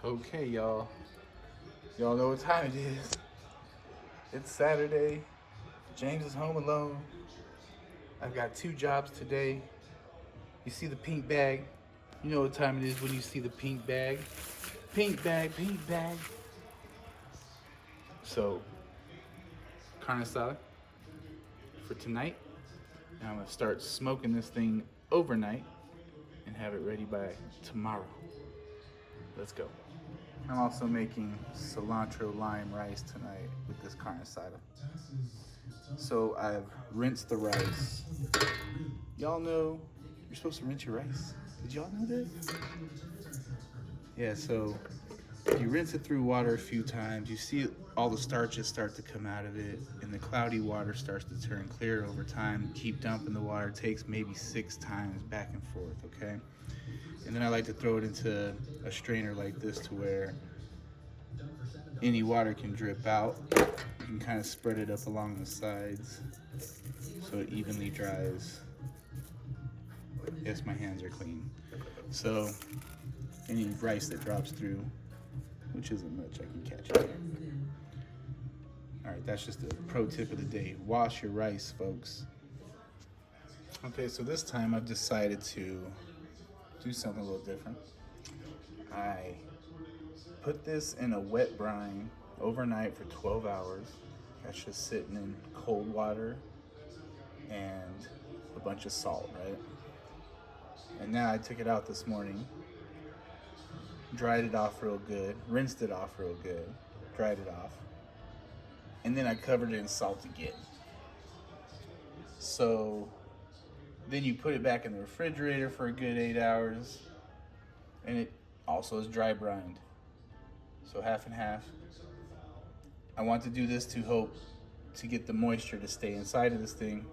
Okay, y'all. Y'all know what time it is. It's Saturday. James is home alone. I've got two jobs today. You see the pink bag. You know what time it is when you see the pink bag. Pink bag, pink bag. So, carne asada for tonight. And I'm gonna start smoking this thing overnight and have it ready by tomorrow. Let's go. I'm also making cilantro lime rice tonight with this carne asada. So I've rinsed the rice. Y'all know you're supposed to rinse your rice. Did y'all know this? Yeah, so you rinse it through water a few times. You see all the starches start to come out of it, and the cloudy water starts to turn clear over time. Keep dumping the water. It takes maybe 6 times back and forth, okay? And then I like to throw it into a strainer like this to where any water can drip out. You can kind of spread it up along the sides so it evenly dries. Yes, my hands are clean. So any rice that drops through, which isn't much, I can catch it. All right, that's just a pro tip of the day. Wash your rice, folks. Okay, so this time I've decided to do something a little different. I put this in a wet brine overnight for 12 hours. That's just sitting in cold water and a bunch of salt, right? And now I took it out this morning, dried it off real good, rinsed it off real good, dried it off, and then I covered it in salt again. So then you put it back in the refrigerator for a good 8 hours, and it also is dry brined. So half and half. I want to do this to hope to get the moisture to stay inside of this thing.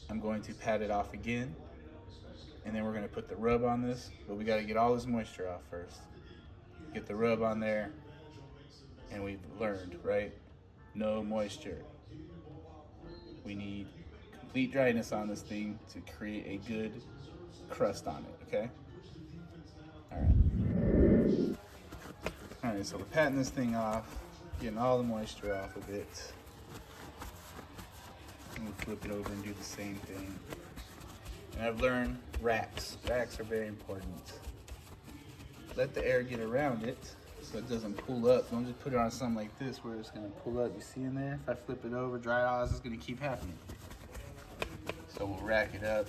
I'm going to pat it off again, and then we're going to put the rub on this, but we got to get all this moisture off first. Get the rub on there, and we've learned, right? No moisture. We need complete dryness on this thing to create a good crust on it, okay? All right. All right, so we're patting this thing off, getting all the moisture off of it. And we'll flip it over and do the same thing. And I've learned racks. Racks are very important. Let the air get around it so it doesn't pull up. Don't just put it on something like this where it's gonna pull up. You see in there? If I flip it over, dry off, it's gonna keep happening. So we'll rack it up,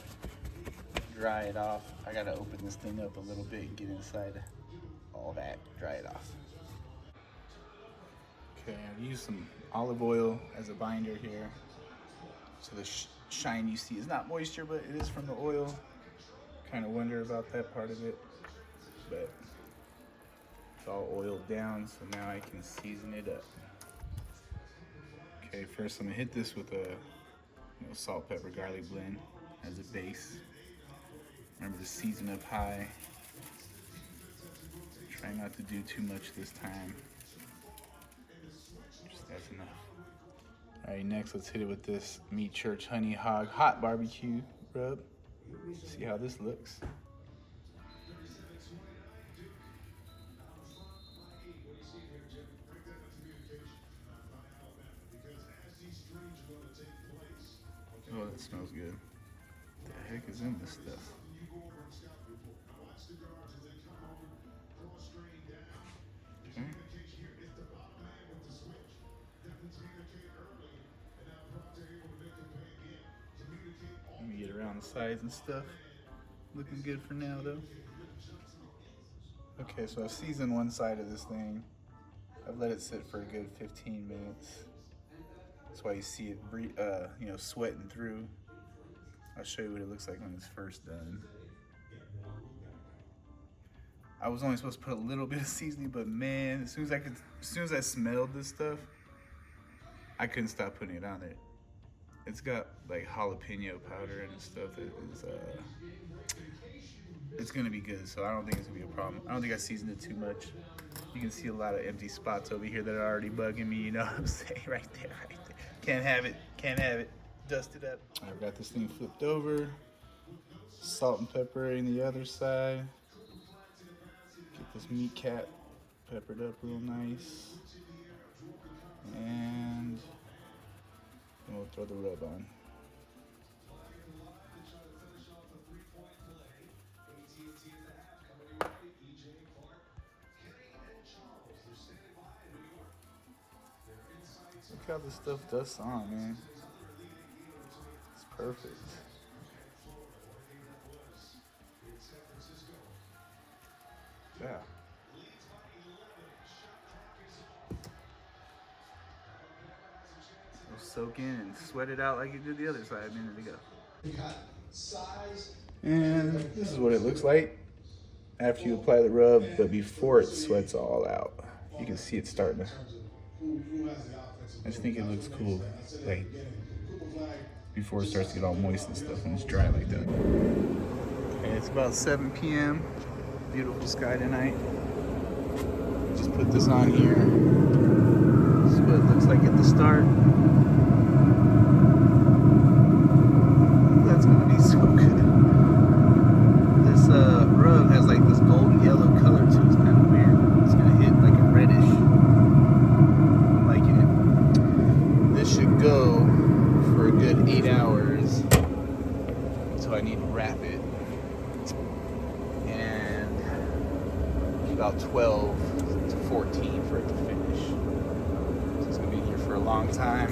dry it off. I gotta open this thing up a little bit and get inside all that, dry it off. Okay, I've used some olive oil as a binder here. So the shine you see is not moisture, but it is from the oil. Kind of wonder about that part of it, but it's all oiled down, so now I can season it up. Okay, first I'm gonna hit this with a salt, pepper, garlic blend as a base. Remember to season up high. Try not to do too much this time. Just that's enough. All right, next let's hit it with this Meat Church Honey Hog Hot Barbecue Rub. See how this looks. Oh, that smells good. What the heck is in this stuff? Okay. Let me get around the sides and stuff. Looking good for now though. Okay, so I've seasoned one side of this thing. I've let it sit for a good 15 minutes. That's why you see it, sweating through. I'll show you what it looks like when it's first done. I was only supposed to put a little bit of seasoning, but man, as soon as I smelled this stuff, I couldn't stop putting it on there. It's got like jalapeno powder and stuff that is, it's gonna be good, so I don't think it's gonna be a problem. I don't think I seasoned it too much. You can see a lot of empty spots over here that are already bugging me, you know what I'm saying? Right there, right there. Can't have it, can't have it. Dust it up. I've got this thing flipped over. Salt and pepper in the other side. Get this meat cap Peppered up real nice. And we'll throw the rub on. Look how this stuff dusts on, man. It's perfect. Yeah. We'll soak in and sweat it out like you did the other side a minute ago. And this is what it looks like after you apply the rub, but before it sweats all out. You can see it starting to. I just think it looks cool, like before it starts to get all moist and stuff when it's dry like that. Okay, it's about 7 p.m. Beautiful sky tonight. Just put this on here. This is what it looks like at the start. That's gonna be so good. This rub has like this golden yellow color to it. It's kind of weird. It's gonna hit like a reddish. I'm liking it. This should go for a good 8 hours. So I need to wrap it. And about 12 to 14 for it to finish. So it's gonna be here for a long time.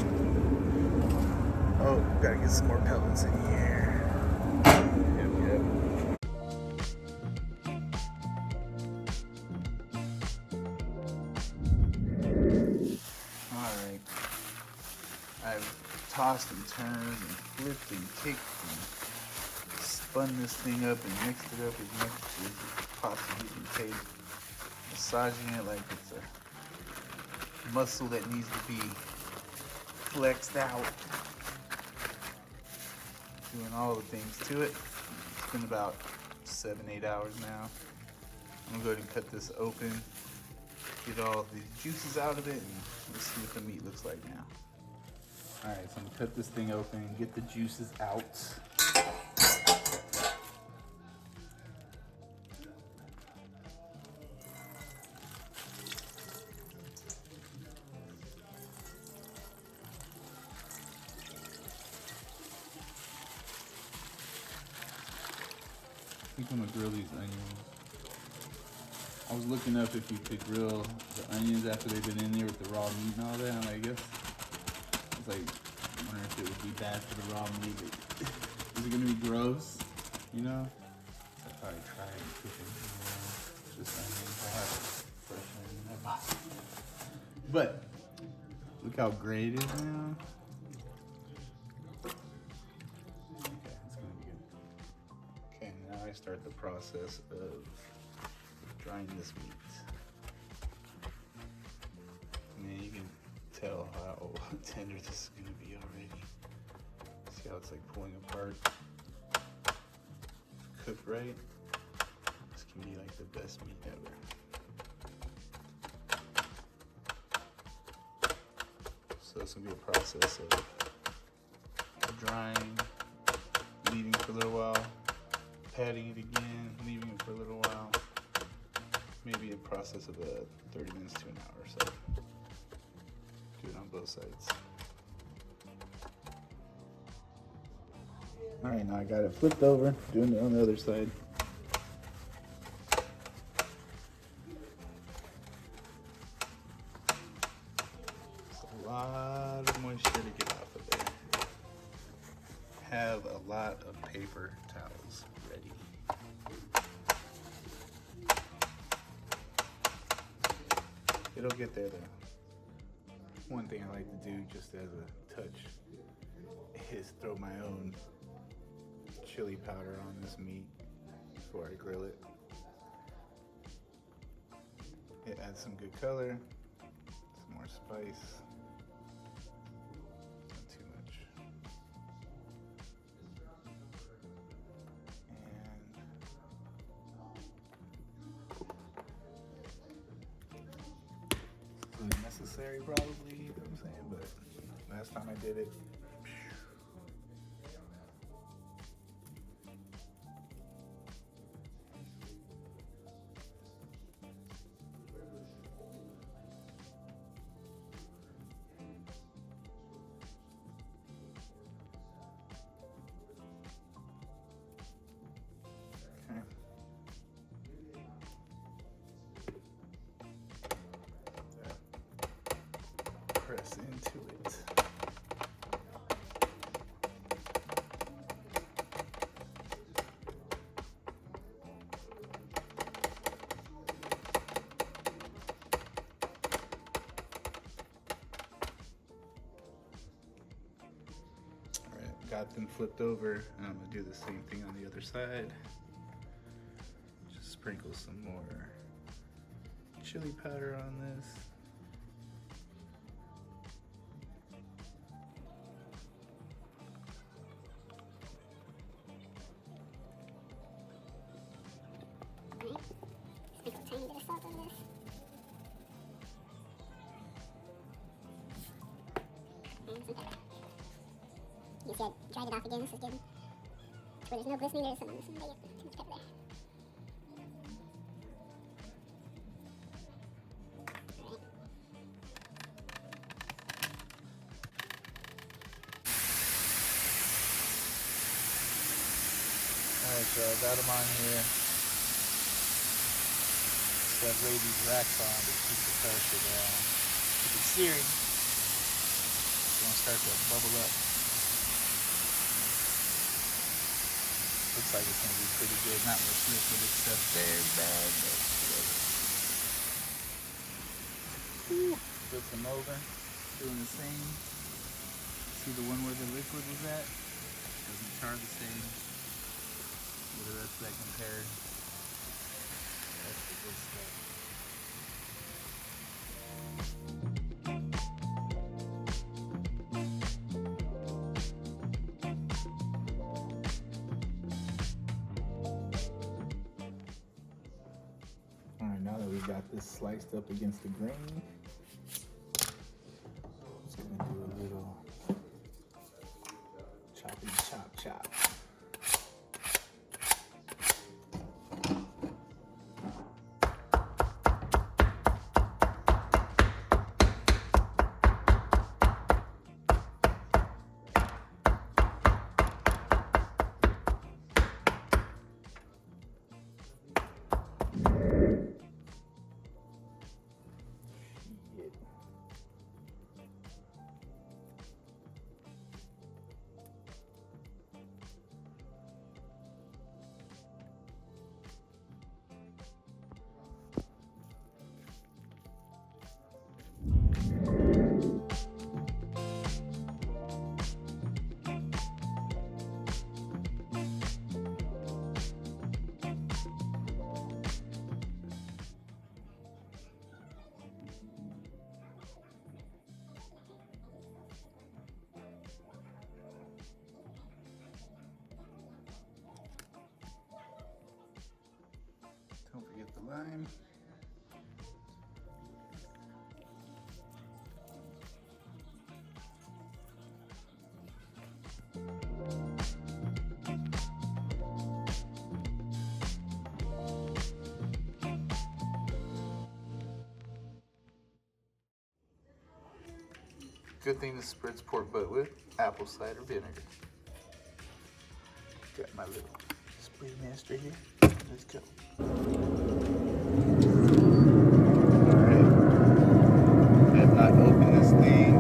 Oh, gotta get some more pellets in here. Yep. Alright. I've tossed and turned and flipped and kicked and spun this thing up and mixed it up as much as it possibly can take. Massaging it like it's a muscle that needs to be flexed out. Doing all the things to it. It's been about 7-8 hours now. I'm gonna go ahead and cut this open, get all the juices out of it, and let's see what the meat looks like now. All right, so I'm gonna cut this thing open and get the juices out. I think I'm gonna grill these onions. I was looking up if you could grill the onions after they've been in there with the raw meat and all that. And I guess it's like, I wonder if it would be bad for the raw meat. Is it gonna be gross? You know? So I'll probably try it and cook it. Just onions. I have fresh onion in my box. But look how great it is now. I start the process of drying this meat. And you can tell how tender this is going to be already. See how it's like pulling apart. Cooked right, this can be like the best meat ever. So it's going to be a process of drying, leaving for a little while, patting it again, leaving it for a little while. Maybe a process of 30 minutes to an hour or so. Do it on both sides. All right, now I got it flipped over, doing it on the other side. It's a lot of moisture to get off of there. Have a lot of paper towels ready. It'll get there though. One thing I like to do just as a touch is throw my own chili powder on this meat before I grill it. It adds some good color, some more spice. Not too much. And necessary probably, you know what I'm saying? But last time I did it, into it. Alright, got them flipped over, and I'm gonna do the same thing on the other side. Just sprinkle some more chili powder on this. Sprinkle a tiny bit of salt on this. And some pepper. You can see I dried it off again. This is good. Where there's no glistening, there's some but yeah, too much pepper there. Alright, so I got them on here. So I've laid these racks on to keep the pressure down. Keep it searing. It's gonna start to bubble up. Looks like it's gonna be pretty good. Not much liquid except very bad, but whatever. Flip them over. Doing the same. See the one where the liquid was at? Doesn't char the same. What the rest of that compared? That's the good stuff. Alright, now that we got this sliced up against the grain, just gonna do a little choppy chop. Don't forget the lime. Good thing to spritz pork butt with apple cider vinegar. Got my little spray master here. Let's go. Alright. I have not opened this thing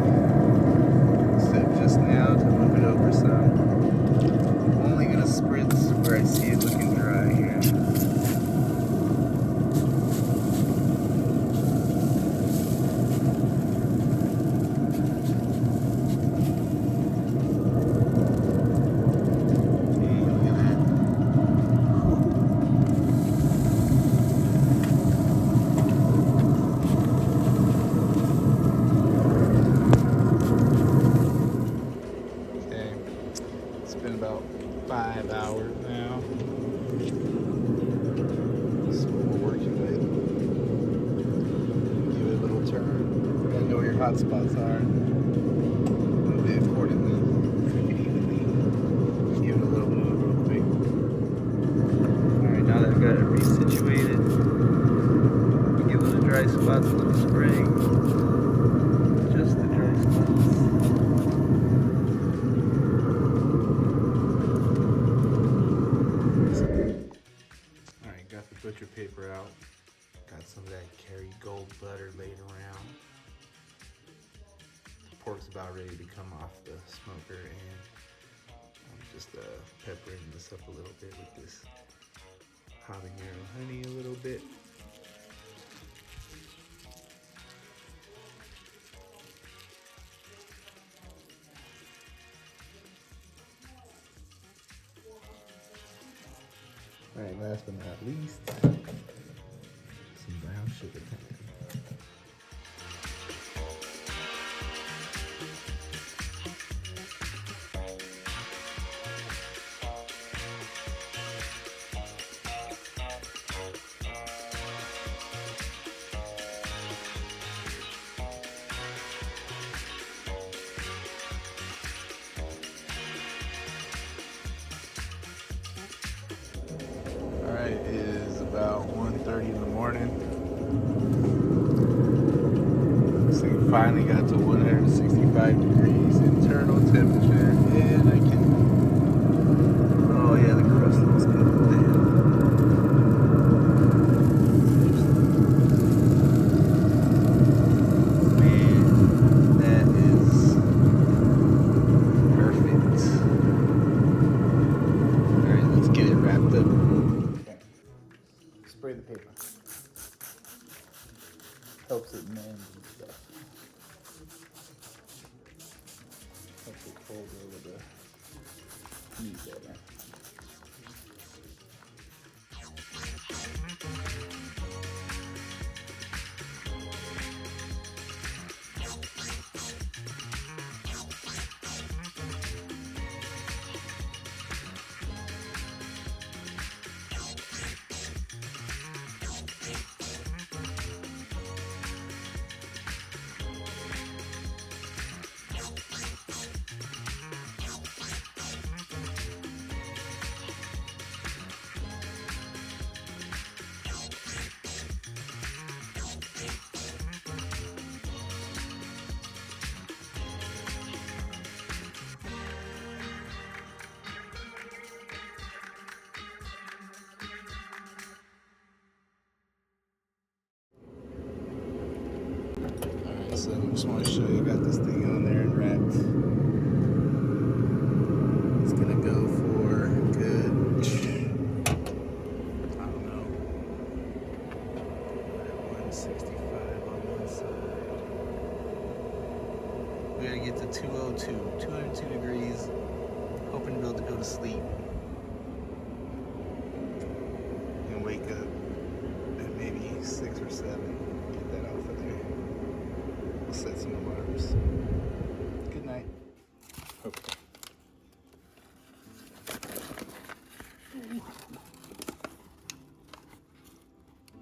except just now to move it over some. I'm only gonna spritz where I see it looking dry here. About 5 hours now. That's what we're working with. Give it a little turn. You gotta know where your hot spots are. Move it accordingly. Cook it evenly. Give it a little move real quick. Alright, now that I've got it resituated, give it the dry spots a little spray. Just the dry spots. Got the butcher paper out. Got some of that Kerrygold butter laid around. pork's about ready to come off the smoker, and I'm just peppering this up a little bit with this habanero honey a little bit. All right, last but not least, some brown sugar. Alright, it is about 1:30 in the morning. This thing finally got to 165 degrees internal temperature, and I can. Oh, yeah, the crust looks good. Man, that is perfect. Alright, let's get it wrapped up. Spray the paper. Helps it mend and stuff. Helps it hold over the meat better. Alright, so I just want to show you, got this thing on there and wrapped. It's gonna go for good, I don't know, 165 on one side. We gotta get to 202 degrees. Hoping to be able to go to sleep and wake up at maybe 6 or 7. Get that off of there. We'll set some alarms. Good night. Okay.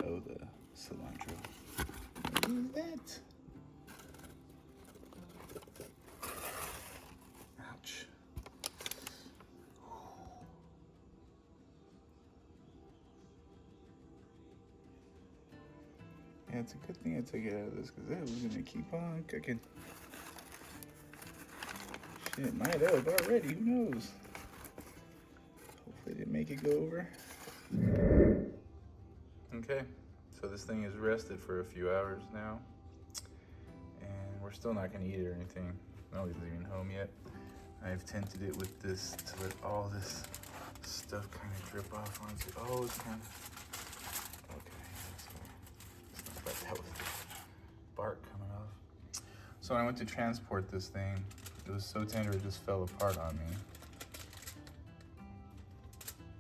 Oh, the cilantro. What is that? Ouch. Yeah, it's a good thing I took it out of this because that was gonna keep on cooking. Shit, might have already, who knows? Hopefully it didn't make it go over. Okay, so this thing is rested for a few hours now. And we're still not gonna eat it or anything. Nobody's leaving home yet. I've tinted it with this to let all this stuff kind of drip off onto. Oh, it's kind of. Okay, so it's not that was the bark coming off. So when I went to transport this thing, it was so tender it just fell apart on me.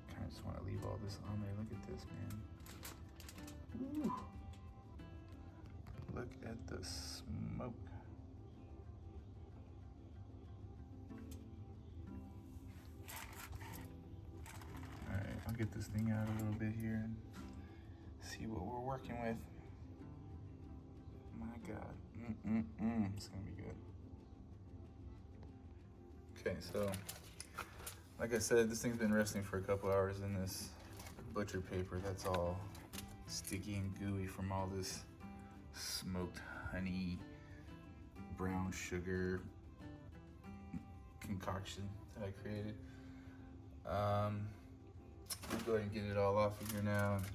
Kind of just want to leave all this on there. Look at this, man. Ooh. Look at the smoke. Alright, I'll get this thing out a little bit here and see what we're working with. My God. It's gonna be good. Okay, so like I said, this thing's been resting for a couple hours in this butcher paper. That's all sticky and gooey from all this smoked honey, brown sugar concoction that I created. I'll go ahead and get it all off of here now and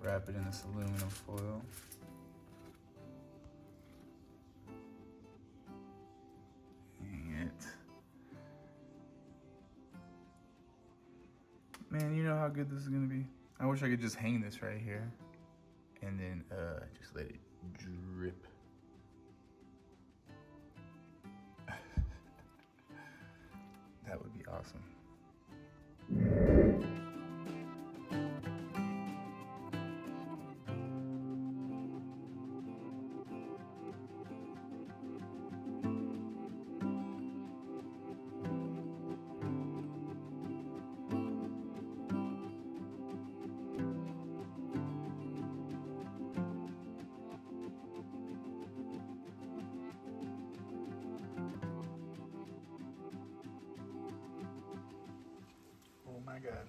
wrap it in this aluminum foil. how good this is gonna be? I wish I could just hang this right here and then just let it drip. That would be awesome. Oh my God.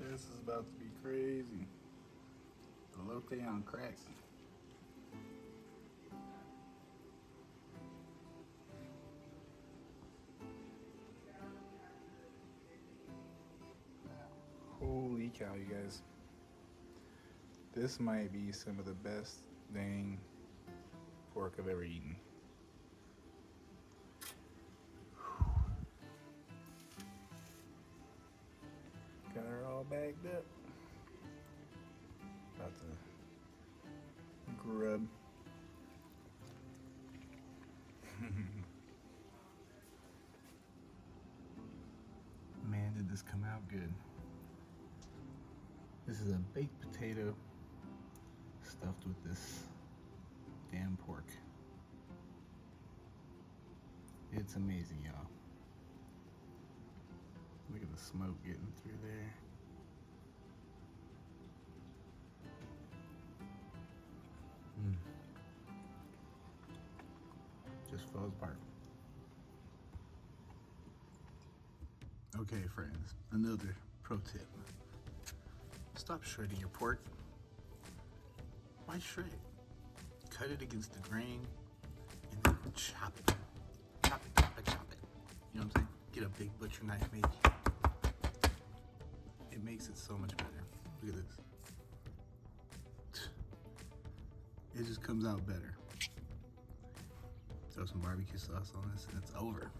This is about to be crazy. Elote on crack. Holy cow, you guys. This might be some of the best dang pork I've ever eaten. Got her all bagged up. About to grub. Man, did this come out good. This is a baked potato stuffed with this damn pork. It's amazing, y'all. Look at the smoke getting through there. Just falls apart. Okay, friends, another pro tip. Stop shredding your pork. Why shred it? Cut it against the grain and then chop it. Chop it, chop it, chop it. You know what I'm saying? Get a big butcher knife maybe. It makes it so much better. Look at this. It just comes out better. Throw some barbecue sauce on this and it's over.